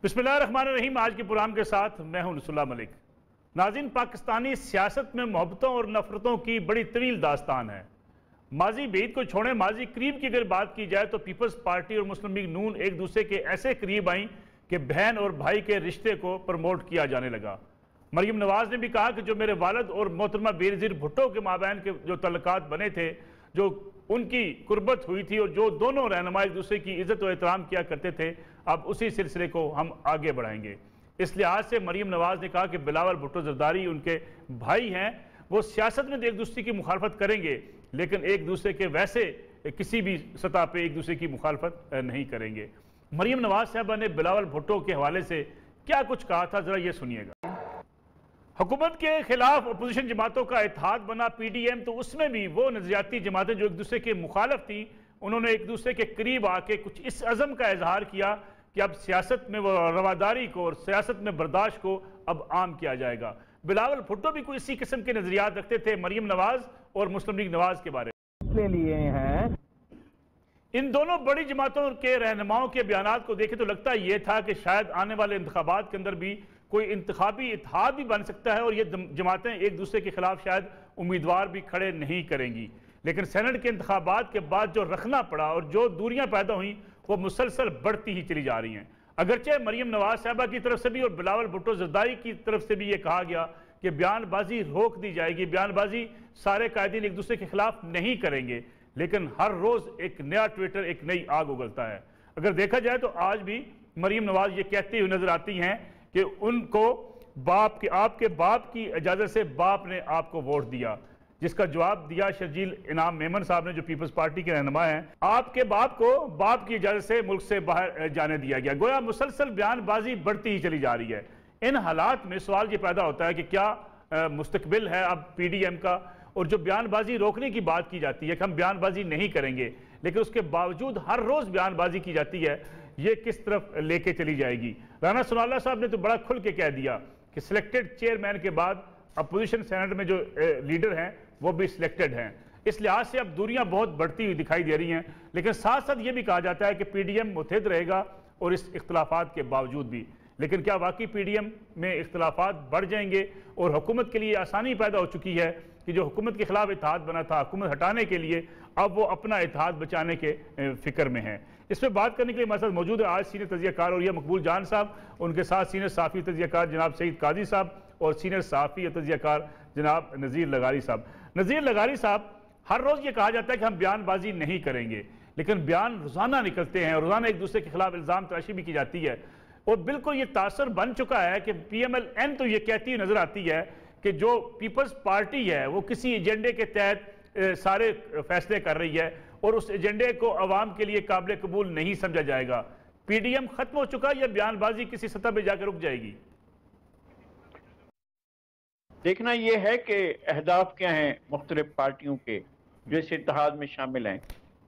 बिस्मिल्लाहिर्रहमानिर्रहीम। आज के प्रोग्राम के साथ मैं हूं नसरुल्लाह मलिक। नाज़रीन, पाकिस्तानी सियासत में मोहब्बतों और नफरतों की बड़ी तवील दास्तान है। माजी बीत को छोड़ें, माजी करीब की अगर बात की जाए तो पीपल्स पार्टी और मुस्लिम लीग नून एक दूसरे के ऐसे करीब आई कि बहन और भाई के रिश्ते को प्रमोट किया जाने लगा। मरीम नवाज ने भी कहा कि जो मेरे वालिद और मोहतरमा बेनज़ीर भुट्टो के माबैन के जो तल्लुकात बने थे, जो उनकी कुर्बत हुई थी और जो दोनों रहनुमा एक दूसरे की इज्जत और एहतराम किया करते थे, अब उसी सिलसिले को हम आगे बढ़ाएंगे। इस लिहाज से मरीम नवाज ने कहा कि बिलावल भुट्टो जरदारी उनके भाई हैं, वो सियासत में तो एक दूसरे की मुखालफत करेंगे लेकिन एक दूसरे के वैसे किसी भी सतह पे एक दूसरे की मुखालफत नहीं करेंगे। मरीम नवाज साहबा ने बिलावल भुट्टो के हवाले से क्या कुछ कहा था, जरा ये सुनिएगा। हुकूमत के खिलाफ अपोजिशन जमातों का इत्तेहाद बना PDM, तो उसमें भी वो नजरियाती जमातें जो एक दूसरे के मुखालफ थी, उन्होंने एक दूसरे के करीब आके कुछ इस अज़म का इजहार किया कि अब सियासत में वो रवादारी को और सियासत में बर्दाश्त को अब आम किया जाएगा। बिलावल भुट्टो भी कोई इसी किस्म के नजरियात रखते थे मरीम नवाज और मुस्लिम लीग नवाज के बारे में लिए हैं। इन दोनों बड़ी जमातों के रहनुमाओं के बयानात को देखे तो लगता यह था कि शायद आने वाले इंतखाबात के अंदर भी कोई इंतखाबी इत्तेहाद भी बन सकता है और ये जमातें एक दूसरे के खिलाफ शायद उम्मीदवार भी खड़े नहीं करेंगी। लेकिन सेनेट के इंतखाबात के बाद जो रखना पड़ा और जो दूरियां पैदा हुई वो मुसलसल बढ़ती ही चली जा रही हैं। अगरचे मरीम नवाज साहबा की तरफ से भी और बिलावल भुट्टो जरदारी की तरफ से भी ये कहा गया कि बयानबाजी रोक दी जाएगी, बयानबाजी सारे कायदीन एक दूसरे के खिलाफ नहीं करेंगे, लेकिन हर रोज एक नया ट्विटर, एक नई आग उगलता है। अगर देखा जाए तो आज भी मरीम नवाज ये कहती हुई नजर आती हैं कि उनको आपके बाप की इजाजत से बाप ने आपको वोट दिया, जिसका जवाब दिया शर्जील इनाम मेमन साहब ने जो पीपल्स पार्टी के रहनुमा हैं। आपके बाप को बाप की इजाजत से मुल्क से बाहर जाने दिया गया। गोया मुसलसल बयानबाजी बढ़ती ही चली जा रही है। इन हालात में सवाल ये पैदा होता है कि क्या मुस्तकबिल है अब PDM का, और जो बयानबाजी रोकने की बात की जाती है कि हम बयानबाजी नहीं करेंगे, लेकिन उसके बावजूद हर रोज बयानबाजी की जाती है, ये किस तरफ लेके चली जाएगी। राना सनाउल्लाह साहब ने तो बड़ा खुल के कह दिया कि सिलेक्टेड चेयरमैन के बाद अपोजिशन सेनेट में जो लीडर हैं वो भी सिलेक्टेड हैं। इस लिहाज से अब दूरियां बहुत बढ़ती हुई दिखाई दे रही हैं, लेकिन साथ साथ ये भी कहा जाता है कि PDM मुत्तहिद रहेगा और इस इख्तलाफात के बावजूद भी। लेकिन क्या वाकई PDM में इख्तलाफात बढ़ जाएंगे और हुकूमत के लिए आसानी पैदा हो चुकी है कि जो हुकूमत के खिलाफ इत्तेहाद बना था हुकूमत हटाने के लिए, अब वो अपना इत्तेहाद बचाने के फिक्र में है। इस पर बात करने के लिए हमारे साथ मौजूद है आज सीनियर तजियाकार और यह मकबूल जान साहब, उनके साथ सीनियर साफ़ी तजियाकार जनाब सईद काजी साहब और सीनियर साफ़ी तजियाकार जनाब नज़ीर लगारी साहब। नज़ीर लगारी साहब, हर रोज़ ये कहा जाता है कि हम बयानबाजी नहीं करेंगे, लेकिन बयान रोज़ाना निकलते हैं और रोज़ाना एक दूसरे के खिलाफ इल्ज़ाम तराशी भी की जाती है और बिल्कुल ये तासर बन चुका है कि PMLN तो ये कहती हुई नज़र आती है कि जो पीपल्स पार्टी है वो किसी एजेंडे के तहत सारे फैसले कर रही है और उस एजेंडे को अवाम के लिए काबिल कबूल नहीं समझा जाएगा। PDM खत्म हो चुका या बयानबाजी किसी सतह पर जाकर रुक जाएगी? देखना यह है कि अहदाफ क्या हैं मुख्तलिफ पार्टियों के जो इस इत्तेहाद में शामिल हैं।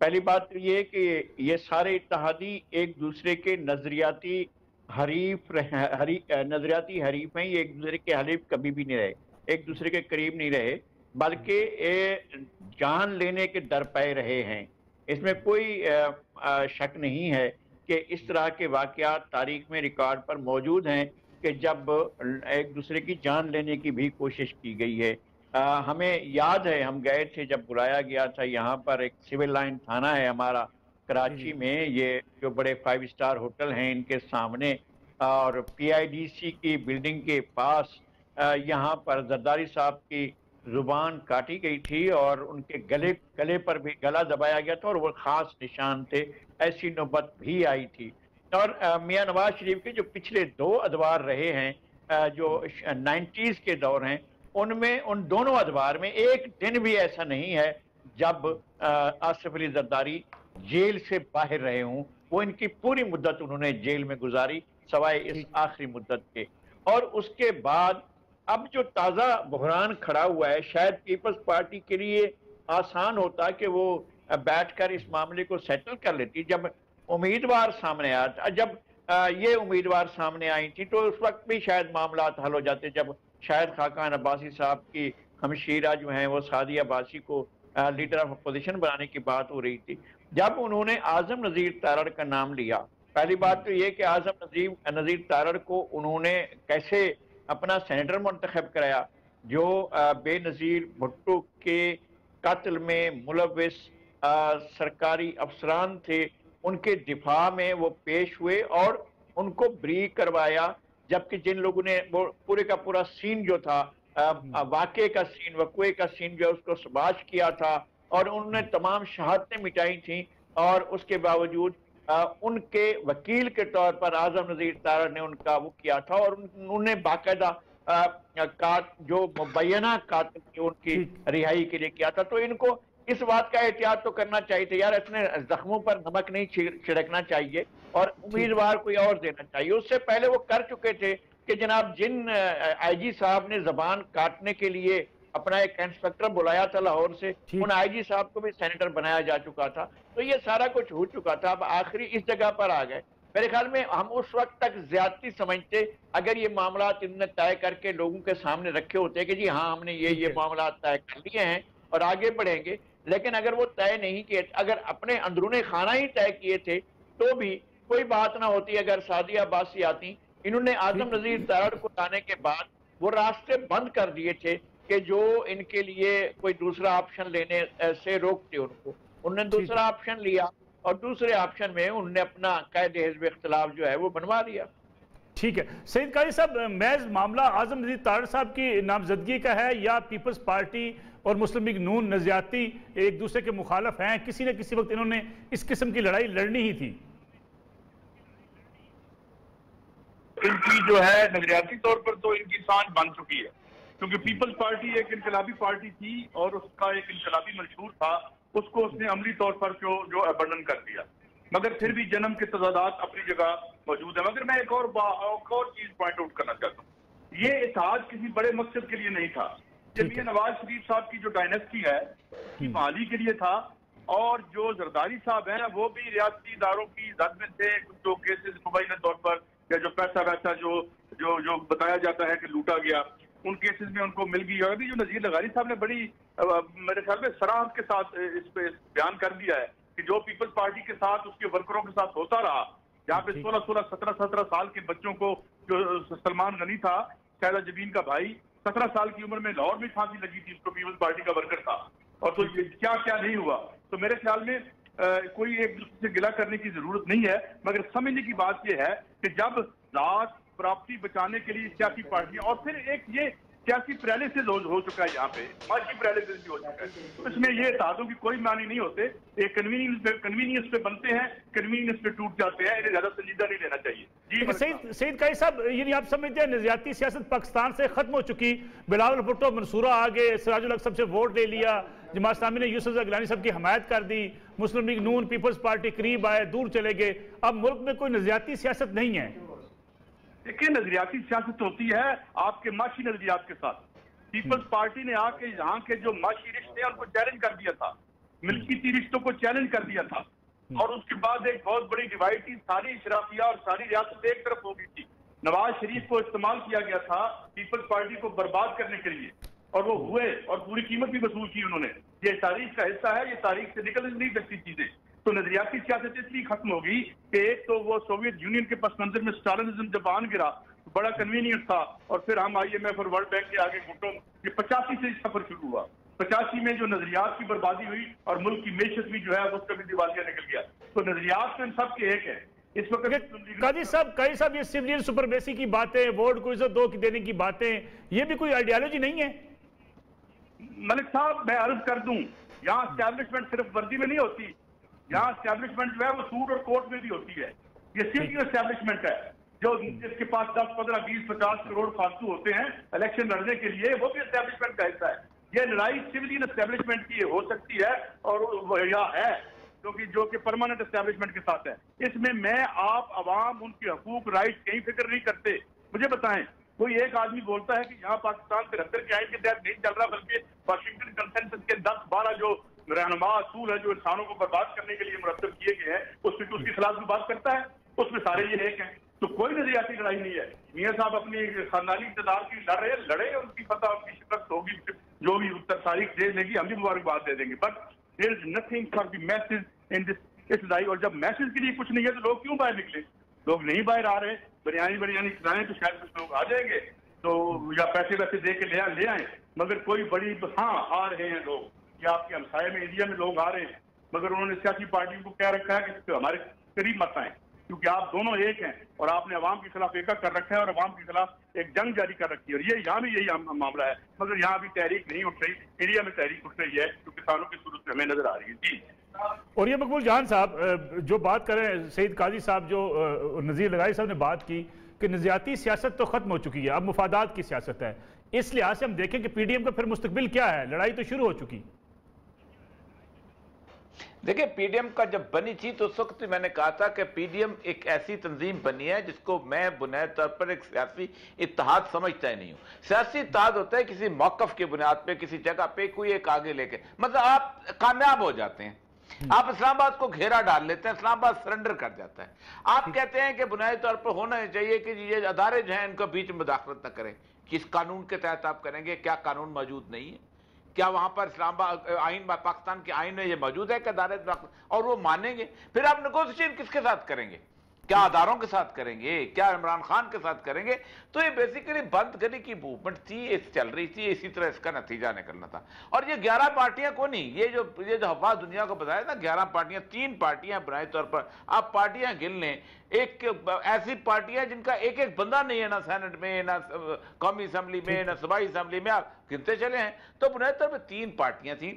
पहली बात तो ये है कि ये सारे इत्तेहादी एक दूसरे के नजरियाती हरीफ हैं। ये एक दूसरे के हलीफ कभी भी नहीं रहे, एक दूसरे के करीब नहीं रहे, बल्कि जान लेने के दर पे रहे हैं। इसमें कोई शक नहीं है कि इस तरह के वाक़यात तारीख में रिकॉर्ड पर मौजूद हैं कि जब एक दूसरे की जान लेने की भी कोशिश की गई है। हमें याद है, हम गए थे जब बुलाया गया था, यहाँ पर एक सिविल लाइन थाना है हमारा कराची में, ये जो बड़े 5 स्टार होटल हैं इनके सामने, और PIDC की बिल्डिंग के पास यहाँ पर जरदारी साहब की जुबान काटी गई थी और उनके गले पर भी गला दबाया गया था और वो खास निशान थे। ऐसी नौबत भी आई थी। और मियां नवाज शरीफ के जो पिछले 2 अदवार रहे हैं, जो 90s के दौर हैं, उनमें उन दोनों अदवार में एक दिन भी ऐसा नहीं है जब आसिफ अली जरदारी जेल से बाहर रहे हों। वो इनकी पूरी मुद्दत उन्होंने जेल में गुजारी सवाए इस आखिरी मुद्दत के। और उसके बाद अब जो ताज़ा बहरान खड़ा हुआ है, शायद पीपल्स पार्टी के लिए आसान होता कि वो बैठकर इस मामले को सेटल कर लेती। जब उम्मीदवार सामने आया था, जब ये उम्मीदवार सामने आई थी, तो उस वक्त भी शायद मामला हल हो जाते। जब शायद खाकान अब्बासी साहब की हमशीरा जो हैं वो सादिया अब्बासी को लीडर ऑफ अपोजिशन बनाने की बात हो रही थी, जब उन्होंने आजम नज़ीर तारड़ का नाम लिया पहली बात तो ये कि आजम नजीर तारड़ को उन्होंने कैसे अपना सेनेटर मुंतखब कराया, जो बेनजीर भुट्टो के कत्ल में मुलविस सरकारी अफसरान थे, उनके दिफा में वो पेश हुए और उनको ब्री करवाया, जबकि जिन लोगों ने वो पूरे का पूरा सीन जो था, वाकये का सीन, वक़्वे का सीन जो उसको सबाज किया था और उन्होंने तमाम शहादतें मिटाई थी, और उसके बावजूद उनके वकील के तौर पर आजम नजीर तारड़ ने उनका वो किया था, और उन्होंने बाकायदा जो मुबैना कातिल की उनकी रिहाई के लिए किया था। तो इनको इस बात का एहतियात तो करना चाहिए था यार, इतने जख्मों पर नमक नहीं छिड़कना चाहिए और उम्मीदवार कोई और देना चाहिए। उससे पहले वो कर चुके थे कि जनाब जिन आईजी साहब ने जबान काटने के लिए अपना एक इंस्पेक्टर बुलाया था लाहौर से, उन आईजी साहब को भी सेनेटर बनाया जा चुका था। तो ये सारा कुछ हो चुका था, अब आखिरी इस जगह पर आ गए। मेरे ख्याल में हम उस वक्त तक ज्यादती समझते अगर ये मामला इनने तय करके लोगों के सामने रखे होते कि जी हाँ हमने ये मामला तय कर लिए हैं और आगे बढ़ेंगे, लेकिन अगर वो तय नहीं किए, अगर अपने अंदरूनी खाना ही तय किए थे तो भी कोई बात ना होती। अगर सादिया अब्बासी आती, इन्होंने आजम नजीर तारड़ को लाने के बाद वो रास्ते बंद कर दिए थे कि जो इनके लिए कोई दूसरा ऑप्शन लेने से रोकते उनको। उन्होंने दूसरा ऑप्शन लिया और दूसरे ऑप्शन में उन्होंने अपना कायदे हिज़्ब इख्तिलाफ जो है वो बनवा लिया। ठीक है सईद कारी साहब, महज मामला आजम नजीर तारड़ साहब की नामजदगी का है या पीपल्स पार्टी और मुस्लिम लीग नून नज़रियाती एक दूसरे के मुखालफ हैं? किसी न किसी वक्त इन्होंने इस किस्म की लड़ाई लड़नी ही थी। इनकी जो है नजरियाती तौर पर तो इनकी सांस बन चुकी है, क्योंकि पीपल्स पार्टी एक इनकलाबी पार्टी थी और उसका एक इनकलाबी मंशूर था, उसको उसने अमली तौर पर जो अबंडन कर दिया। मगर फिर भी जन्म के तजादात अपनी जगह मौजूद है। मगर मैं एक और चीज पॉइंट आउट करना चाहता हूँ, ये इत्तेहाद किसी बड़े मकसद के लिए नहीं था। ये मियां नवाज शरीफ साहब की जो डायनेस्टी है की बहाली के लिए था, और जो जरदारी साहब हैं वो भी रियासती इदारों की जद में थे। जो केसेस मुबैना तौर पर या जो पैसा वैसा जो बताया जाता है कि लूटा गया, उन केसेस में उनको मिल गई। और अभी जो नजीर लगारी साहब ने बड़ी मेरे ख्याल में सराहत के साथ इस पे बयान कर दिया है कि जो पीपल्स पार्टी के साथ उसके वर्करों के साथ होता रहा, जहाँ पे 16-16, 17-17 साल के बच्चों को, जो सलमान गनी था शायदा जबीन का भाई, 17 साल की उम्र में लाहौर में फांसी लगी थी, उसको पीपल्स पार्टी का वर्कर था, और तो क्या क्या नहीं हुआ। तो मेरे ख्याल में कोई एक दूसरे से गिला करने की जरूरत नहीं है, मगर समझने की बात यह है कि जब रात प्रॉपर्टी बचाने के लिए सियासी पार्टियां, और फिर एक ये सियासी पैरालिसिस हो चुका है, यहाँ पे माशी पैरालिसिस भी हो चुका है, तो इसमें ये इत्तेहादों की कोई मानी नहीं होते। एक कन्वीनियंस पे बनते हैं, कन्वीनियंस पे टूट जाते हैं, इन्हें ज्यादा संजीदा नहीं लेना चाहिए। जी सईद कारी साहब, यानी आप समझते हैं नजरियाती सियासत पाकिस्तान से खत्म हो चुकी, बिलावल भुट्टो मंसूरा आ गए, सिराजुल हक सबसे वोट ले लिया, जमात इस्लामी ने यूसुफ गिलानी साहब की हमायत कर दी, मुस्लिम लीग नून पीपल्स पार्टी करीब आए, दूर चले गए, अब मुल्क में कोई नजरियाती सियासत नहीं है। देखिए, नजरियाती सियासत होती है आपके माशी नजरियात के साथ। पीपल्स पार्टी ने आके यहाँ के जो माशी रिश्ते हैं उनको चैलेंज कर दिया था, मिल्कियती रिश्तों को चैलेंज कर दिया था, और उसके बाद एक बहुत बड़ी डिवाइड थी, सारी इशराफिया और सारी रियासत एक तरफ हो गई थी। नवाज शरीफ को इस्तेमाल किया गया था पीपल्स पार्टी को बर्बाद करने के लिए, और वो हुए और पूरी कीमत भी वसूल की उन्होंने। ये तारीख का हिस्सा है, ये तारीख से निकल नहीं सकती चीजें। तो नजरियाती सियासत इसलिए खत्म होगी कि एक तो वो सोवियत यूनियन के पस मंजर में स्टालिनिज्म जब आन गिरा तो बड़ा कन्वीनियंट था, और फिर हम IMF और वर्ल्ड बैंक के आगे घुटों, ये 85 से सफर शुरू हुआ। 85 में जो नजरियात की बर्बादी हुई और मुल्क की मेशत भी जो है उसका भी दिवालिया निकल गया। तो नजरियात में सब के एक है इस वक्त। काजी साहब ये सिविलियन सुपरमेसी की बातें, वोट को इज्जत दो की देने की बातें, ये भी कोई आइडियोलॉजी नहीं है? मलिक साहब, मैं अर्ज कर दूं, यहाँ एस्टैब्लिशमेंट सिर्फ वर्दी में नहीं होती, यहाँ एस्टैब्लिशमेंट जो है वो सूट और कोट में भी होती है। ये सिविलियन एस्टैब्लिशमेंट है, जो जिसके पास 10, 15, 20, 50 करोड़ फालतू होते हैं इलेक्शन लड़ने के लिए, वो भी एस्टैब्लिशमेंट का हिस्सा है। ये लड़ाई सिविलियन एस्टैब्लिशमेंट की हो सकती है और या है, क्योंकि जो कि परमानेंट एस्टैब्लिशमेंट के साथ है। इसमें मैं, आप, अवाम, उनके हकूक, राइट कहीं फिक्र नहीं करते। मुझे बताएं, कोई एक आदमी बोलता है कि यहाँ पाकिस्तान 73 के आइन के तहत नहीं चल रहा, बल्कि वाशिंगटन कंसेंसस के 10-12 जो रहनुमा असूल है जो इंसानों को बर्बाद करने के लिए मुरतब किए गए हैं, उसमें उसके खिलाफ भी बात करता है, उसमें सारे ये एक हैं। तो कोई नजरियाती लड़ाई नहीं है। मियां साहब अपनी खानदानी इक़्तिदार की लड़े, उनकी फतह, उनकी शिकस्त होगी, जो भी उत्तर तारीख दे लेगी, हम भी मुबारकबाद दे देंगे। But there is nothing for the message in this लड़ाई। और जब मैसेज के लिए कुछ नहीं है तो लोग क्यों बाहर निकले? लोग नहीं बाहर आ रहे, बिरयानी खिलाएं तो शायद कुछ लोग आ जाएंगे, तो या पैसे वैसे दे के ले आए, मगर कोई बड़ी, हाँ आ रहे हैं लोग, या आपके हमसाये में इंडिया में लोग आ रहे हैं, मगर उन्होंने सियासी पार्टियों को क्या रखा है कि हमारे करीब मत आए, क्योंकि आप दोनों एक हैं और आपने अवाम के खिलाफ एका कर रखा है और अवाम के खिलाफ एक जंग जारी कर रखी है। और ये यहाँ भी यही मामला है, मगर यहाँ भी तहरीक नहीं उठ रही, इंडिया में तहरीक उठ रही है जो किसानों की सूरत में हमें नजर आ रही है। जी। और ये मकबूल जहान साहब जो बात करें, सईद काजी साहब जो नज़ीर लगाई साहब ने बात की कि नज़रियाती सियासत तो खत्म हो चुकी है, अब मुफादात की सियासत है। इस लिहाज से हम देखें कि पीडीएम का फिर मुस्तकबिल क्या है, लड़ाई तो शुरू हो चुकी। देखिए, पीडीएम का जब बनी थी तो उस वक्त मैंने कहा था कि पीडीएम एक ऐसी तंजीम बनी है जिसको मैं बुनियादी तौर पर एक सियासी इत्तेहाद समझता ही नहीं हूँ। सियासी इत्तेहाद होता है किसी मौकफ की बुनियाद पे, किसी जगह पे कोई एक आगे लेके, मतलब आप कामयाब हो जाते हैं, आप इस्लामाबाद को घेरा डाल लेते हैं, इस्लामाबाद सरेंडर कर जाता है। आप कहते हैं कि बुनियादी तौर पर होना चाहिए कि ये अदारे जो हैं इनका बीच में मुदाखलत न करें। किस कानून के तहत आप करेंगे? क्या कानून मौजूद नहीं है? क्या वहां पर इस्लामाबाद आइन, पाकिस्तान के आइन में ये मौजूद है कि अदालत, और वो मानेंगे? फिर आप नेगोशिएशन किसके साथ करेंगे? क्या अदारों के साथ करेंगे? क्या इमरान खान के साथ करेंगे? तो ये बेसिकली बंद करने की मूवमेंट थी, चल रही थी, इसी तरह इसका नतीजा निकलना था। और ये 11 पार्टियां को नहीं, ये जो हवा दुनिया को बताया ना 11 पार्टियां, 3 पार्टियां बुनियादी तौर पर आप पार्टियां गिन लें, एक ऐसी पार्टियां जिनका एक एक बंदा नहीं है, ना सेनेट में, ना कौमी असम्बली में, ना सूबाई असम्बली में, आप गिनते चले हैं। तो बुनियादी तौर पर 3 पार्टियां थी,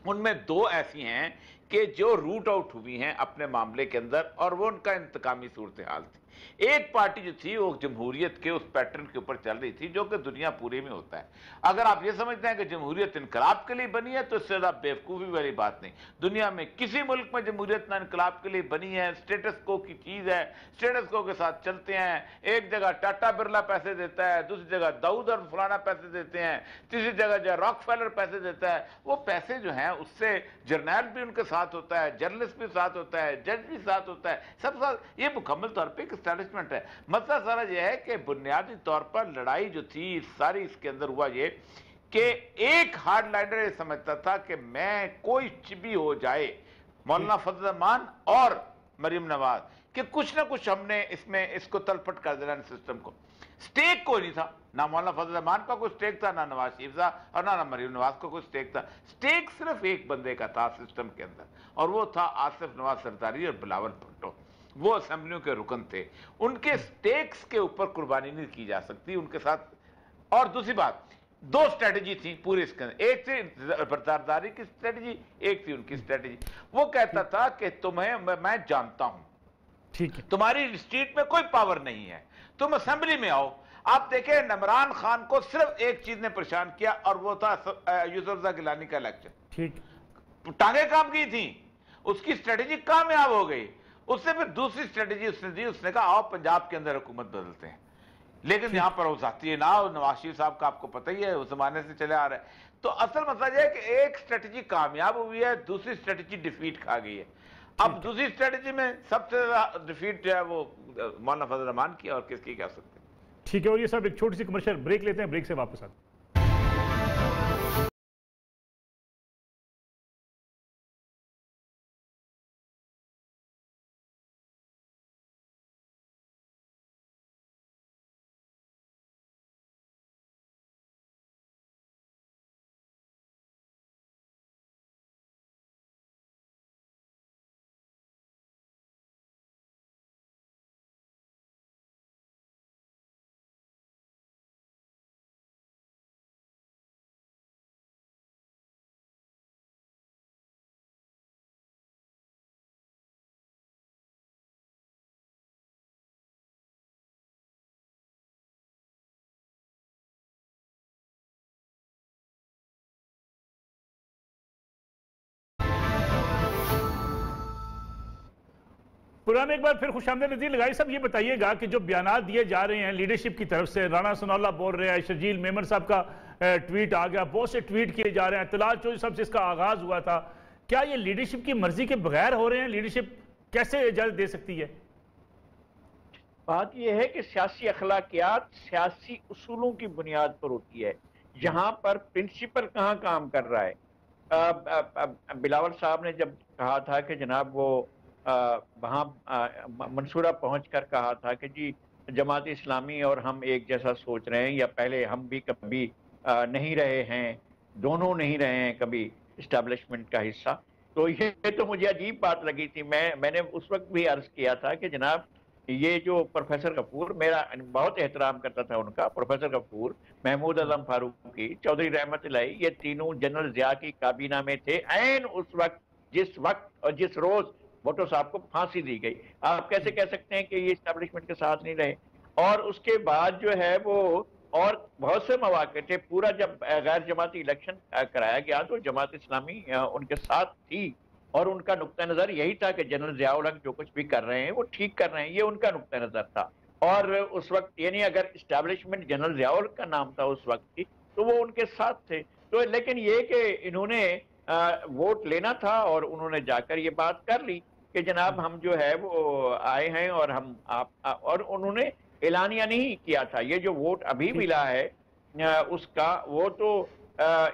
उनमें 2 ऐसी हैं कि जो रूट आउट हुई हैं अपने मामले के अंदर, और वो उनका इंतकामी सूरत हाल थी। एक पार्टी जो थी वो जमहूरियत के उस पैटर्न के ऊपर चल रही थी जो कि दुनिया पूरे में होता है। अगर आप ये समझते हैं कि जमहूरियत इनकलाब के लिए बनी है तो इससे ज्यादा बेवकूफ़ी वाली बात नहीं। दुनिया में किसी मुल्क में जमहूरियत ना इनकलाब के लिए बनी है, स्टेटस को की चीज़ है, स्टेटस को के साथ चलते हैं। एक जगह टाटा बिरला पैसे देता है, दूसरी जगह दाऊद और फलाना पैसे देते हैं, तीसरी जगह जो रॉकफेलर पैसे देता है। वो पैसे जो हैं उससे जर्नैल भी उनके साथ होता है, जर्नलिस्ट भी साथ होता है, जज भी साथ होता है, सब साथ। ये मुकम्मल तौर पर एक एस्टैब्लिशमेंट है। मसला सारा यह है कि बुनियादी तौर पर लड़ाई जो थी सारी इसके अंदर हुआ ये कि एक हार्ड लाइनर ये समझता था कि मैं कोई भी हो जाए, मौलाना फजल रहमान और मरीम नवाज, कि कुछ ना कुछ हमने इसमें इसको तलपट कर देना सिस्टम को। स्टेक कोई नहीं था, ना मौलाना फजल रहमान का कोई स्टेक था, ना नवाज शरीफ था, और ना मरीम नवाज का कोई स्टेक था। स्टेक सिर्फ एक बंदे का था सिस्टम के अंदर, और वो था आसिफ नवाज सरदारी और बिलावल भुट्टो। वो असेंबलियों के रुकन थे, उनके स्टेक्स के ऊपर कुर्बानी नहीं की जा सकती उनके साथ। और दूसरी बात, 2 स्ट्रेटजी थी पूरे इसके अंदर, एक थी सरदारी की स्ट्रेटजी, एक थी उनकी स्ट्रेटजी। वो कहता था कि तुम्हें मैं जानता हूं, ठीक है, तुम्हारी स्ट्रीट में कोई पावर नहीं है, तुम असेंबली में आओ। आप देखें इमरान खान को सिर्फ एक चीज ने परेशान किया और वो था यूसुफ गिलानी का इलेक्शन। ठीक, टांगे काम की थी, उसकी स्ट्रेटजी कामयाब हो गई। उससे फिर दूसरी स्ट्रेटजी उसने दी, उसने कहा आओ पंजाब के अंदर हुकूमत बदलते हैं। लेकिन यहां पर वो जाती है ना, नवाज शरीफ साहब का आपको पता ही है, उस जमाने से चले आ रहा है। तो असल मसला यह है कि एक स्ट्रेटजी कामयाब हुई है, दूसरी स्ट्रेटजी डिफीट खा गई है। अब दूसरी स्ट्रेटजी में सबसे ज्यादा डिफीट जो है वो मौलाना फजल रहमान की, और किसकी कह सकते हैं। ठीक है, और ये सब एक छोटी सी कमर्शियल ब्रेक लेते हैं, ब्रेक से वापस आते हैं। पुराने एक बार फिर खुशामदीद नज़ीर लगाई साहब, ये बताइएगा कि जो बयानात दिए जा रहे हैं लीडरशिप की तरफ से, राना सनाउल्लाह बोल रहे हैं, शर्जील मेमन साहब का ट्वीट आ गया, बहुत से ट्वीट किए जा रहे हैं, तलाल चौधरी साहब से इसका आगाज हुआ था, क्या ये लीडरशिप की मर्जी के बगैर हो रहे हैं? लीडरशिप कैसे इजाजत दे सकती है? बात यह है कि सियासी अखलाकियात सियासी उसूलों की बुनियाद पर होती है। यहाँ पर प्रिंसिपल कहाँ काम कर रहा है? बिलावल साहब ने जब कहा था कि जनाब वो वहाँ मंसूरा पहुंचकर कहा था कि जी जमात इस्लामी और हम एक जैसा सोच रहे हैं, या पहले हम भी कभी नहीं रहे हैं, दोनों नहीं रहे हैं कभी इस्टेब्लिशमेंट का हिस्सा। तो ये तो मुझे अजीब बात लगी थी। मैंने उस वक्त भी अर्ज किया था कि जनाब ये जो प्रोफेसर गफूर, मेरा बहुत एहतराम करता था उनका, प्रोफेसर गफूर, महमूद आजम फारूकी, चौधरी रहमत अलैह, ये तीनों जनरल जिया की काबीना में थे ऐन उस वक्त जिस वक्त और जिस रोज भुट्टो साहब को फांसी दी गई। आप कैसे कह सकते हैं कि ये इस्टेब्लिशमेंट के साथ नहीं रहे? और उसके बाद जो है वो और बहुत से मौके थे। पूरा जब गैर जमाती इलेक्शन कराया गया तो जमात इस्लामी उनके साथ थी और उनका नुक्ता नजर यही था कि जनरल जियाउल हक जो कुछ भी कर रहे हैं वो ठीक कर रहे हैं, ये उनका नुक्ता नजर था। और उस वक्त यानी अगर इस्टेब्लिशमेंट जनरल जियाउल हक का नाम था उस वक्त की, तो वो उनके साथ थे। तो लेकिन ये कि इन्होंने वोट लेना था और उन्होंने जाकर ये बात कर ली कि जनाब हम जो है वो आए हैं और हम और उन्होंने ऐलानिया नहीं किया था। ये जो वोट अभी मिला है उसका वो तो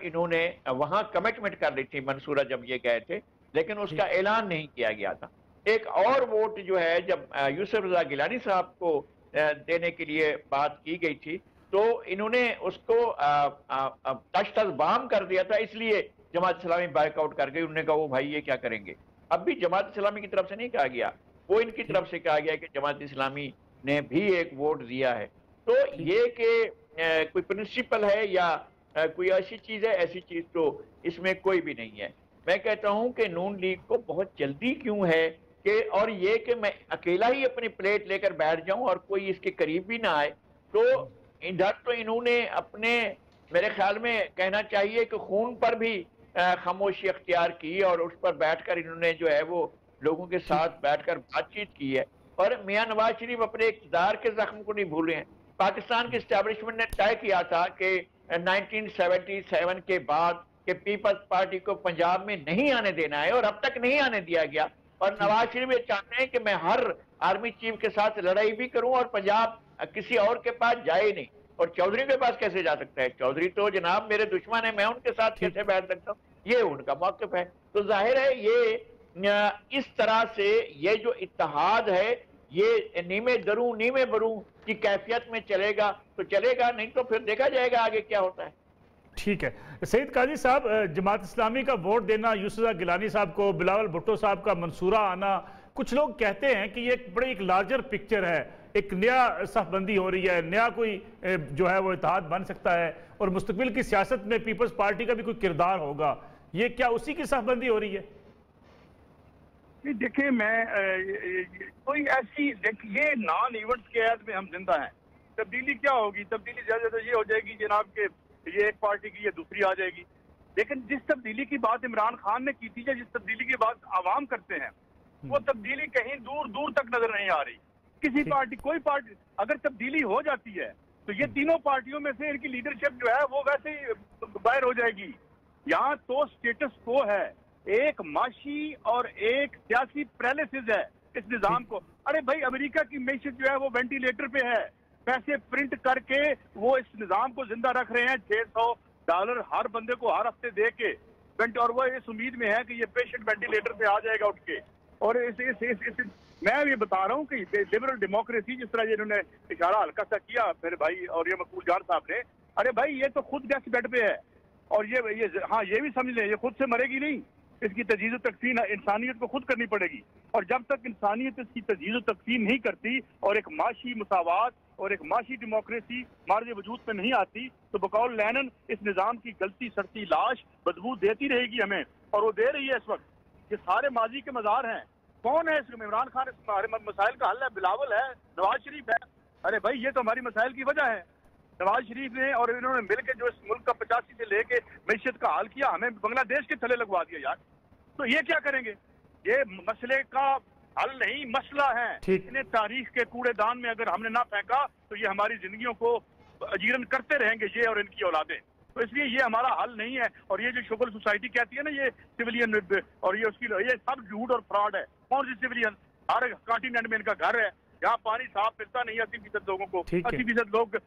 इन्होंने वहां कमिटमेंट कर ली थी मंसूरा जब ये गए थे, लेकिन उसका ऐलान नहीं किया गया था। एक और वोट जो है जब यूसुफ रजा गिलानी साहब को देने के लिए बात की गई थी तो इन्होंने उसको तश्तज़बाम कर दिया था, इसलिए जमात इस्लामी बाइकआउट कर गई। उन्होंने कहा वो भाई ये क्या करेंगे। अब भी जमात इस्लामी की तरफ से नहीं कहा गया, वो इनकी तरफ से कहा गया कि जमात इस्लामी ने भी एक वोट दिया है। तो ये कि कोई प्रिंसिपल है या कोई ऐसी चीज है, ऐसी चीज तो इसमें कोई भी नहीं है। मैं कहता हूं कि नून लीग को बहुत जल्दी क्यों है कि, और ये कि मैं अकेला ही अपनी प्लेट लेकर बैठ जाऊं और कोई इसके करीब भी ना आए। तो इधर तो इन्होंने अपने, मेरे ख्याल में कहना चाहिए कि खून पर भी खामोशी अख्तियार की और उस पर बैठकर इन्होंने जो है वो लोगों के साथ बैठकर बातचीत की है। और मियां नवाज शरीफ अपने इक़्तिदार के जख्म को नहीं भूल रहे हैं। पाकिस्तान के एस्टेब्लिशमेंट ने तय किया था कि 1977 के बाद कि पीपल्स पार्टी को पंजाब में नहीं आने देना है और अब तक नहीं आने दिया गया। और नवाज शरीफ ये चाहते हैं कि मैं हर आर्मी चीफ के साथ लड़ाई भी करूं और पंजाब किसी और के पास जाए नहीं। और चौधरी के पास कैसे जा सकता है? चौधरी तो जनाब मेरे दुश्मन है, मैं उनके साथ कैसे बैठ सकता हूँ? ये उनका मौक़िफ़ है। तो जाहिर है ये इस तरह से ये जो इत्तेहाद है ये नीमे दरूं नीमे बरूं की कैफियत में चलेगा तो चलेगा, नहीं तो फिर देखा जाएगा आगे क्या होता है। ठीक है सईद काजी साहब, जमात इस्लामी का वोट देना यूसुफ गिलानी साहब को, बिलावल भुट्टो साहब का मंसूरा आना, कुछ लोग कहते हैं कि ये एक बड़ी एक लार्जर पिक्चर है, एक नया सफबंदी हो रही है, नया कोई जो है वो इत्तेहाद बन सकता है और मुस्तकबिल की सियासत में पीपल्स पार्टी का भी कोई किरदार होगा। ये क्या उसी की सफबंदी हो रही है? देखिए मैं कोई ऐसी ये नॉन इवेंट्स के ऐड में हम जिंदा हैं। तब्दीली क्या होगी? तब्दीली ज्यादा ये हो जाएगी जनाब के ये एक पार्टी की ये दूसरी आ जाएगी। लेकिन जिस तब्दीली की बात इमरान खान ने की थी या जिस तब्दीली की बात आवाम करते हैं वो तब्दीली कहीं दूर दूर तक नजर नहीं आ रही। किसी पार्टी, कोई पार्टी अगर तब्दीली हो जाती है तो ये तीनों पार्टियों में से इनकी लीडरशिप जो है वो वैसे ही बाहर हो जाएगी। यहाँ तो स्टेटस को है, एक माशी और एक सियासी पैरालिसिस है इस निजाम को। अरे भाई अमेरिका की मैशत जो है वो वेंटिलेटर पे है, पैसे प्रिंट करके वो इस निजाम को जिंदा रख रहे हैं $600 हर बंदे को हर हफ्ते दे के, और वो इस उम्मीद में है कि ये पेशेंट वेंटिलेटर पे आ जाएगा उठ के। और मैं ये बता रहा हूँ कि लिबरल डेमोक्रेसी जिस तरह इन्होंने इशारा हल्का सा किया मेरे भाई और ये मकबूल जान साहब ने, अरे भाई ये तो खुद डेस्क बेड पे है और ये हाँ ये भी समझ लें ये खुद से मरेगी नहीं, इसकी तजीज़ तकसीम इंसानियत को खुद करनी पड़ेगी। और जब तक इंसानियत इसकी तजीज़ तकसीम नहीं करती और एक माशी मुसावात और एक माशी डेमोक्रेसी मार्ज वजूद पे नहीं आती तो बकौल लैनन इस निज़ाम की गलती सड़ती लाश बदबू देती रहेगी हमें, और वो दे रही है इस वक्त। ये सारे माजी के मज़ार हैं। कौन है इसमें? इमरान खान हमारे मसाइल का हल है, बिलावल है, नवाज शरीफ है। अरे भाई ये तो हमारी मसाइल की वजह है। नवाज शरीफ ने और इन्होंने मिलकर जो इस मुल्क का 85 से लेके मैशत का हाल किया, हमें बांग्लादेश के थले लगवा दिया यार। तो ये क्या करेंगे? ये मसले का हल नहीं मसला है। इन्हें तारीख के कूड़ेदान में अगर हमने ना फेंका तो ये हमारी जिंदगियों को अजीरन करते रहेंगे ये और इनकी औलादें। तो इसलिए ये हमारा हल नहीं है। और ये जो शुगर सोसाइटी कहती है ना ये सिविलियन और ये उसकी ये सब झूठ और फ्रॉड है। कौन सी सिविलियन? हर कॉन्टिनेंट में इनका घर है, यहाँ पानी साफ मिलता नहीं है 80% लोगों को। 80% लोग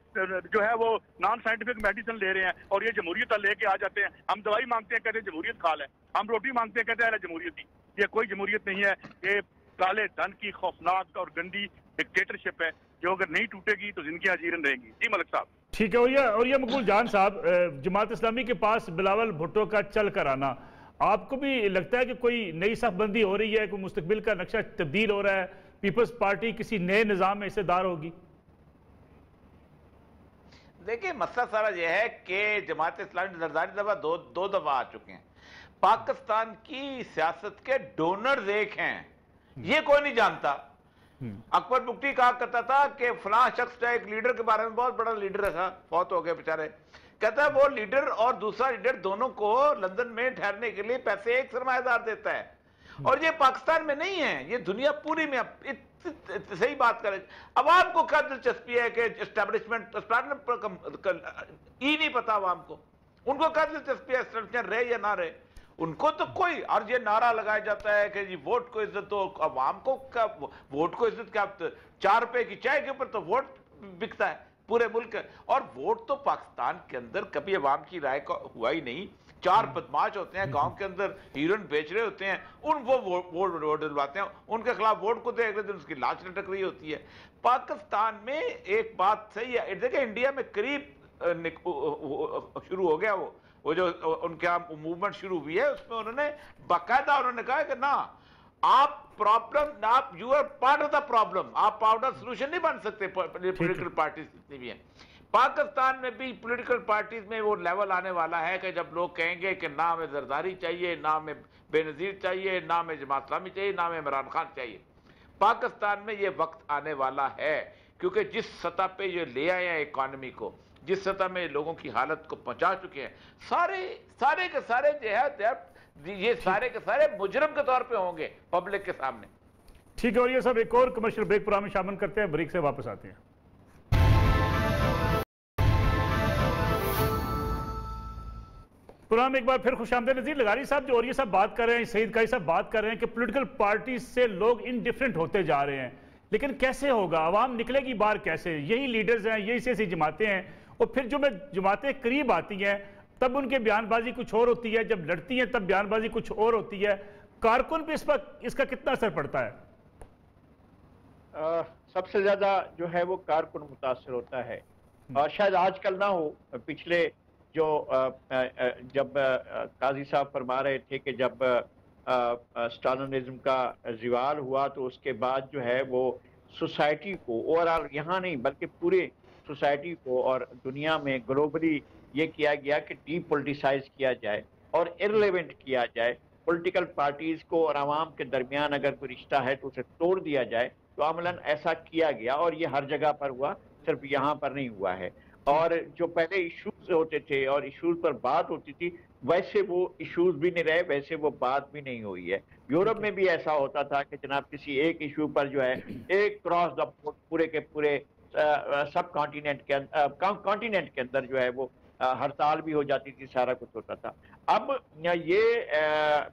जो है वो नॉन साइंटिफिक मेडिसिन ले रहे हैं और ये जमहूरियत लेके आ जाते हैं। हम दवाई मांगते हैं कहते हैं जमहूरियत खा लें, हम रोटी मांगते हैं कहते हैं जमहूरियत ही। ये कोई जमहूरियत नहीं है। ये काले धन की खौफनाक और गंदी डिक्टेटरशिप है, जो अगर नहीं टूटेगी तो जिंदगियां जीरन रहेंगी। जी मलिक साहब। ठीक है। और ये मकबूल जान साहब, जमात इस्लामी के पास बिलावल भुट्टो का चल कर आना, आपको भी लगता है कि कोई नई सफबंदी हो रही है, कोई मुस्तकबिल का नक्शा तब्दील हो रहा है, पीपल्स पार्टी किसी नए निज़ाम में हिस्सेदार होगी? देखिए, मसला सारा यह है कि जमात इस्लामी जरदारी दफा दो दफा आ चुके हैं। पाकिस्तान की सियासत के डोनर्स एक हैं, ये कोई नहीं जानता। अकबर बुगटी कहा करता था कि फलां शख्स जो एक लीडर के बारे में, बहुत बड़ा लीडर था, फौत हो गए बेचारे, कहता है वो लीडर और दूसरा लीडर दोनों को लंदन में ठहरने के लिए पैसे एक सरमायादार देता है। और ये पाकिस्तान में नहीं है, ये दुनिया पूरी में। सही बात करें, अवाम को क्या दिलचस्पी है कि एस्टेब्लिशमेंट ही नहीं पता अवाम को, उनको क्या दिलचस्पी है एस्टेब्लिशमेंट रहे या ना रहे, उनको तो कोई। और ये नारा लगाया जाता है कि जी वोट को इज्जत दो, अवाम को क्या वोट को इज्जत? क्या 4 रुपए की चाय के ऊपर तो वोट बिकता है पूरे मुल्क। और वोट तो पाकिस्तान के अंदर कभी अवाम की राय का हुआ ही नहीं। 4 बदमाश होते हैं गांव के अंदर, हीरोइन बेच रहे होते हैं, वो वोट दिलवाते हैं, उनके खिलाफ वोट को दे, अगले दिन उसकी लाश लटक रही होती है। पाकिस्तान में एक बात सही है, देखिए इंडिया में करीब शुरू हो गया वो जो उनके यहाँ मूवमेंट शुरू हुई है, उसमें उन्होंने बाकायदा उन्होंने कहा कि ना, आप प्रॉब्लम, आप you are part of the problem, आप पार्ट ऑफ सोल्यूशन नहीं बन सकते। पॉलिटिकल पार्टीज जितनी भी हैं पाकिस्तान में भी, पॉलिटिकल पार्टीज में वो लेवल आने वाला है कि जब लोग कहेंगे कि ना हमें जरदारी चाहिए, ना हमें बेनजीर चाहिए, ना हमें जमात इस्लामी चाहिए, ना हमें इमरान खान चाहिए। पाकिस्तान में ये वक्त आने वाला है, क्योंकि जिस सतह पे ये ले आए हैं इकॉनमी को, जिस सतह में लोगों की हालत को पहुंचा चुके हैं, सारे के सारे जो है ये सारे के सारे मुजरम के तौर पे होंगे पब्लिक के सामने। ठीक है। और ये सब एक और कमर्शियल ब्रेक प्रोग्राम में शामिल करते हैं, ब्रेक से वापस आते हैं। प्रोग्राम एक बार फिर खुशामदीद। नज़ीर लगारी साहब जो और ये सब बात कर रहे हैं, सईद काई साहब बात कर रहे हैं कि पॉलिटिकल पार्टी से लोग इनडिफरेंट होते जा रहे हैं, लेकिन कैसे होगा? आवाम निकलेगी बाहर कैसे? यही लीडर्स हैं, यही सियासी जमातें हैं, और फिर जो जमातें करीब आती हैं तब उनके बयानबाजी कुछ और होती है, जब लड़ती हैं तब बयानबाजी कुछ और होती है। कारकुन पे इसका कितना असर पड़ता है? सबसे ज्यादा जो है वो कारकुन मुतासर होता है, और शायद आजकल ना हो। पिछले जो जब काजी साहब फरमा रहे थे कि जब स्टालिनिज्म का ज़वाल हुआ तो उसके बाद जो है वो सोसाइटी को, ओवरऑल यहाँ नहीं बल्कि पूरे सोसाइटी को और दुनिया में ग्लोबली ये किया गया कि डीपोलिटिसाइज किया जाए और इररिलेवेंट किया जाए। पॉलिटिकल पार्टीज को और आवाम के दरमियान अगर कोई रिश्ता है तो उसे तोड़ दिया जाए। तो अमलन ऐसा किया गया, और ये हर जगह पर हुआ, सिर्फ यहाँ पर नहीं हुआ है। और जो पहले इश्यूज होते थे और इश्यूज पर बात होती थी, वैसे वो इश्यूज भी नहीं रहे, वैसे वो बात भी नहीं हुई है। यूरोप में भी ऐसा होता था कि जनाब किसी एक इशू पर जो है एक क्रॉस द पूरे के पूरे सब कॉन्टिनेंट के अंदर जो है वो हड़ताल भी हो जाती थी, सारा कुछ होता था। अब ये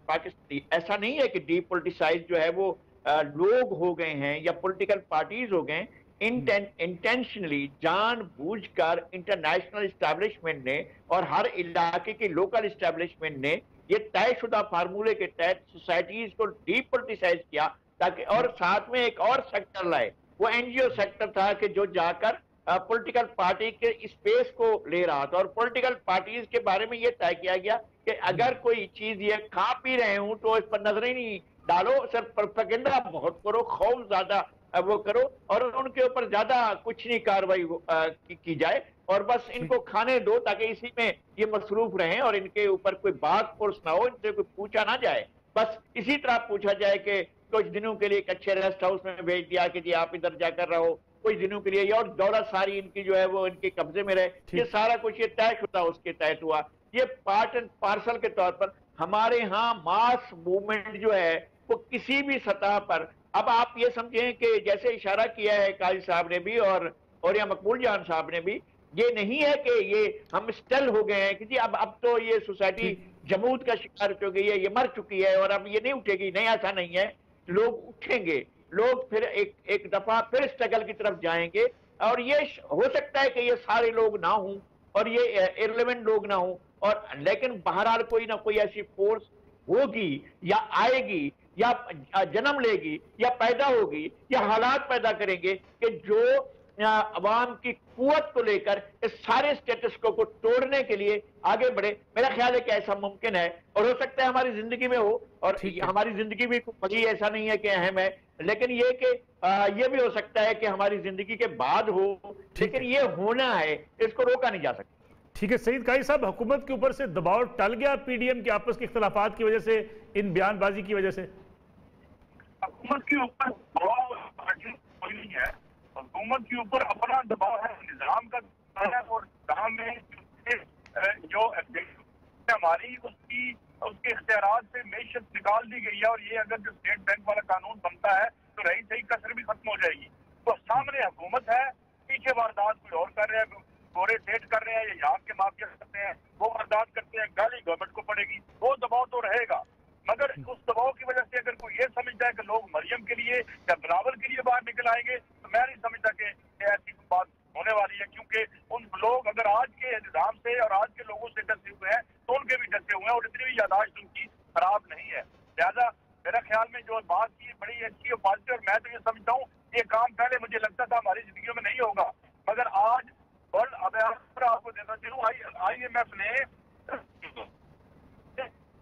पाकिस्तान ऐसा नहीं है कि डीपोलिटिसाइज जो है वो लोग हो गए हैं या पॉलिटिकल पार्टीज हो गए। इंटेंशनली जानबूझकर इंटरनेशनल एस्टैब्लिशमेंट ने और हर इलाके के लोकल एस्टैब्लिशमेंट ने ये तयशुदा फार्मूले के तहत सोसाइटीज को डीपोलिटिसाइज किया, ताकि और साथ में एक और सेक्टर लाए। वो एनजीओ सेक्टर था कि जो जाकर पॉलिटिकल पार्टी के स्पेस को ले रहा था, और पॉलिटिकल पार्टीज के बारे में ये तय किया गया कि अगर कोई चीज ये खा पी रहे हूं तो इस पर नजर ही नहीं डालो, सिर्फ प्रोपेगेंडा बहुत करो, खौफ ज्यादा वो करो, और उनके ऊपर ज्यादा कुछ नहीं कार्रवाई की जाए, और बस इनको खाने दो ताकि इसी में ये मसरूफ रहें और इनके ऊपर कोई बात पुरस ना हो, इनसे कोई पूछा ना जाए। बस इसी तरह पूछा जाए कि कुछ दिनों के लिए एक अच्छे रेस्ट हाउस में भेज दिया कि जी आप इधर जाकर रहो कुछ दिनों के लिए, और दौलत सारी इनकी जो है वो इनके कब्जे में रहे। ये सारा कुछ ये तयशुदा उसके तहत हुआ। ये पार्ट एंड पार्सल के तौर पर हमारे यहाँ मास मूवमेंट जो है वो किसी भी सतह पर, अब आप ये समझें कि जैसे इशारा किया है काजी साहब ने भी और या मकबूल जान साहब ने भी, ये नहीं है कि ये हम स्टल हो गए हैं कि जी अब तो ये सोसाइटी जमूद का शिकार हो गई है, ये मर चुकी है और अब ये नहीं उठेगी। नहीं, ऐसा नहीं है। लोग उठेंगे, लोग फिर एक दफा फिर स्ट्रगल की तरफ जाएंगे, और ये हो सकता है कि ये सारे लोग ना हों और ये इररिलेवेंट लोग ना हों, और लेकिन बहरहाल कोई ना कोई ऐसी फोर्स होगी या आएगी या जन्म लेगी या पैदा होगी या हालात पैदा करेंगे कि जो अवाम की कुव्वत को लेकर इस सारे स्टेटस को तोड़ने के लिए आगे बढ़े। मेरा ख्याल है कि ऐसा मुमकिन है और हो सकता है हमारी जिंदगी में हो, और हमारी जिंदगी भी बड़ी ऐसा नहीं है कि अहम है, लेकिन ये कि ये भी हो सकता है कि हमारी जिंदगी के बाद हो, लेकिन ये होना है, इसको रोका नहीं जा सकता। ठीक है सईद काजी साहब, हुकूमत के ऊपर से दबाव टल गया पीडीएम के आपस के इख्तलाफात की वजह से, इन बयानबाजी की वजह से? हुकूमत के ऊपर दबाव कोई नहीं है, हुकूमत के ऊपर अपना दबाव है, निजाम का है, और निजाम में जो हमारी उसके इख्तियारात से मैशत निकाल दी गई है, और ये अगर जो स्टेट बैंक वाला कानून बनता है तो रही सही कसर भी खत्म हो जाएगी। तो सामने हुकूमत है, पीछे वारदात कोई और कर रहे हैं, गोरे सेठ कर रहे हैं या यहाँ के माफिया करते हैं, वो वारदात करते हैं, गाली गवर्नमेंट को पड़ेगी, वो दबाव तो रहेगा। मगर उस दबाव की वजह से अगर कोई ये समझता है कि लोग मरियम के लिए या बिलावल के लिए बाहर निकल आएंगे, तो मैं नहीं समझता कि ऐसी बात होने वाली है, क्योंकि उन लोग अगर आज के निजाम से और आज के लोगों से डरते हुए हैं तो उनके भी डरते हुए हैं, और इतनी भी यादाश्त उनकी खराब नहीं है। लिहाजा मेरा ख्याल में जो बात की बड़ी अच्छी और पॉजिटिव, और मैं तो ये समझता हूँ ये काम पहले मुझे लगता था हमारी जिंदगी में नहीं होगा, मगर आज वर्ल्ड, अब आपको देना चाहूँ, IMF ने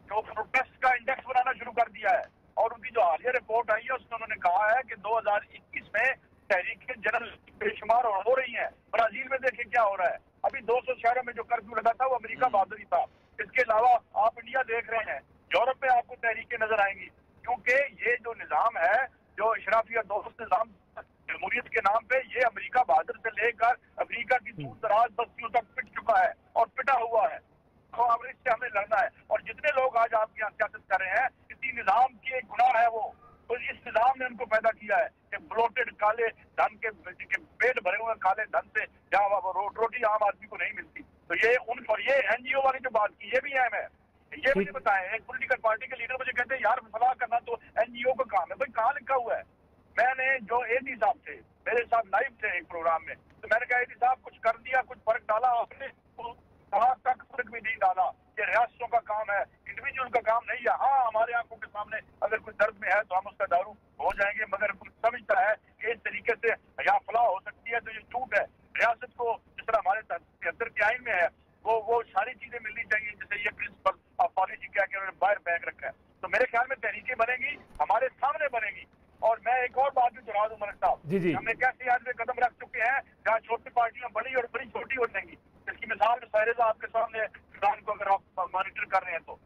जो प्रोटेस्ट का इंडेक्स बनाना शुरू कर दिया है, और उनकी जो हालिया रिपोर्ट आई है उसमें उन्होंने कहा है कि 2021 में तहरीकें जनरल बेशुमार हो रही हैं। ब्राजील में देखिए क्या हो रहा है, अभी 200 शहरों में जो कर्फ्यू लगा था वो अमेरिका बहादुरी था। इसके अलावा आप इंडिया देख रहे हैं, यूरोप में आपको तहरीकें नजर आएंगी, क्योंकि ये जो निजाम है, जो इशराफिया दोस्त निजाम जमहूरियत के नाम पे, ये अमेरिका बहादुर से लेकर अफ्रीका की दूर दराज बस्तियों तक पिट चुका है और पिटा हुआ है। तो अब इससे हमें लड़ना है, और जितने लोग आज आपके यहाँ सियासत कर रहे हैं, इसी निजाम की एक गुनाह है वो, तो इस निजाम ने उनको पैदा किया है कि ब्लोटेड काले धन के पेट भरे हुए काले धन से जहाँ रोटी आम आदमी को नहीं मिलती। तो ये उन, और ये NGO वाली जो बात की, ये भी अहम है। ये मुझे बताएं, एक पॉलिटिकल पार्टी के लीडर मुझे कहते हैं यार सलाह करना तो NGO का काम है। भाई कहाँ लिखा हुआ है? मैंने जो AD साहब थे, मेरे साथ लाइव थे एक प्रोग्राम में, तो मैंने कहा AD साहब कुछ कर दिया, कुछ फर्क डाला आपने? कहाँ तक फर्क भी नहीं डाला। ये रियासतों का काम है, इंडिविजुअल का काम नहीं है। हाँ, हमारे आंखों के सामने अगर कोई दर्द में है तो हम उसका दारू हो जाएंगे, मगर कुछ समझता है कि इस तरीके से या फलाह हो सकती है, तो ये झूठ है। रियासत को जिस तरह हमारे 73 के आइन में है, वो सारी चीजें मिलनी चाहिए, जैसे ये प्रिंसिपल ऑफ पॉलिसी क्या कि उन्होंने बाहर फेंक रखा है। तो मेरे ख्याल में तहरीकें बनेंगी, हमारे सामने बनेगी। और मैं एक और बात भी दोहरा दूं मलिक साहब, हमने कैसे आज में कदम रख चुके हैं जहाँ छोटी पार्टियां बड़ी और बड़ी छोटी हो जाएंगी। इसकी मिसाल साहिर आपके सामने ईरान को अगर आप मॉनिटर कर रहे हैं तो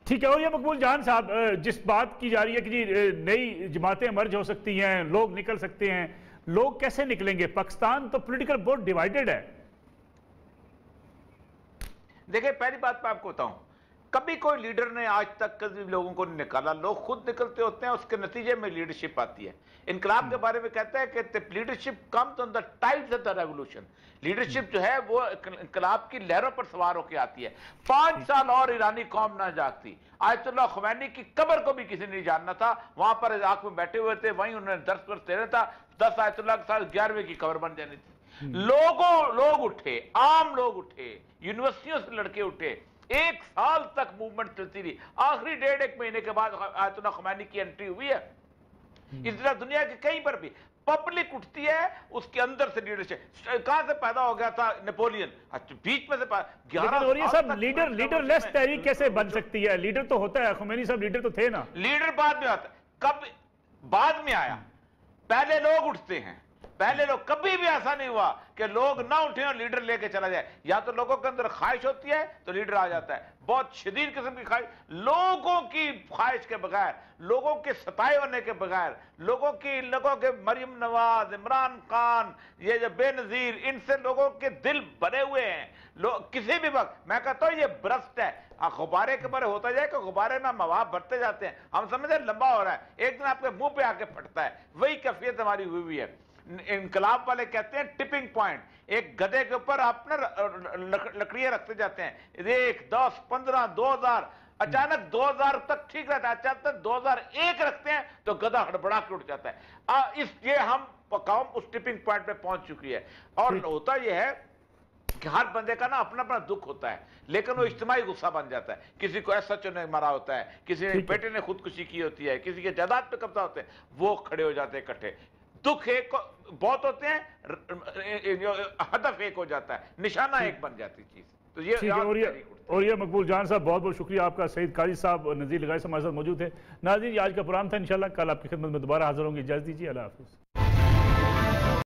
ठीक है। और ये मकबूल जान साहब, जिस बात की जा रही है कि जी नई जमातें मर्ज हो सकती हैं, लोग निकल सकते हैं, लोग कैसे निकलेंगे? पाकिस्तान तो पॉलिटिकल बहुत डिवाइडेड है। देखिए, पहली बात मैं आपको बताऊं, कभी कोई लीडर ने आज तक कभी लोगों को नहीं निकाला, लोग खुद निकलते होते हैं, उसके नतीजे में लीडरशिप आती है। इनकलाब के बारे में कहता है कि leadership comes on the tides of the revolution. Leadership जो है वो इनकलाब की लहरों पर सवार होकर आती है। 5 साल और ईरानी कौम ना जागती। आयतुल्लाह खुमैनी की कब्र को भी किसी ने नहीं जानना था, वहां पर इराक में बैठे हुए थे, वहीं उन्होंने दर्स वर्स देना था, 10 आयतुल्लाह के साथ 11वें की कब्र बन जानी थी। लोग उठे, आम लोग उठे, यूनिवर्सिटियों से लड़के उठे, 1 साल तक मूवमेंट चलती रही। आखिरी 1.5 महीने के बाद आयतुल्लाह खुमैनी की एंट्री हुई है। इस तरह दुनिया के कहीं पर भी पब्लिक उठती है, उसके अंदर से लीडरशिप। कहां से पैदा हो गया था नेपोलियन? बीच में से 11 सब लीडरलेस तहरीक कैसे बन सकती है? लीडर तो होता है, खुमैनी साहब लीडर तो थे ना। लीडर बाद में आता, कब बाद में आया, पहले लोग उठते हैं। पहले लोग, कभी भी ऐसा नहीं हुआ कि लोग ना उठे और लीडर लेके चला जाए। या तो लोगों के अंदर ख्वाहिश होती है तो लीडर आ जाता है, बहुत शदीद किस्म की ख्वाहिश, लोगों की ख्वाहिश के बगैर, लोगों के सताए होने के बगैर, लोगों के मरियम नवाज, इमरान खान, ये जो बेनजीर, इनसे लोगों के दिल भरे हुए हैं। लोग किसी भी वक्त, मैं कहता हूं ये भ्रष्ट है, गुब्बारे के बारे होता जाए कि गुब्बारे में मवाब बढ़ते जाते हैं, हम समझते लंबा हो रहा है, एक दिन आपके मुंह पे आके फटता है। वही कैफियत हमारी हुई है। इनकलाब वाले कहते हैं टिपिंग पॉइंट। एक गधे के ऊपर आप ना लकड़ियां रखते जाते हैं, 1, 10, 15, 2000, अचानक 2000 तक ठीक रहता है, अचानक 2001 रखते हैं तो गधा हड़बड़ा के उठ जाता है। ये हम कौम उस टिपिंग पॉइंट पे पहुंच चुकी है। और होता यह है कि हर बंदे का ना अपना अपना दुख होता है, लेकिन वो इज्तिमाई गुस्सा बन जाता है। किसी को SHO ने मारा होता है, किसी ने बेटे ने खुदकुशी की होती है, किसी के जायदाद पे कब्जा होते हैं, वो खड़े हो जाते हैं इकट्ठे। दुख एक बहुत होते हैं, हदफ एक हो जाता है, निशाना एक बन जाती चीज। तो ये और ये मकबूल जान साहब, बहुत बहुत शुक्रिया आपका। सईद काजी साहब नज़ीर लगाई हमारे साथ मौजूद है। नाज़रीन, आज का प्रोग्राम था, इंशाल्लाह कल आपकी खिदमत में दोबारा हाजिर होंगे। इजाज़त दीजिए, अल्लाह हाफ़िज़।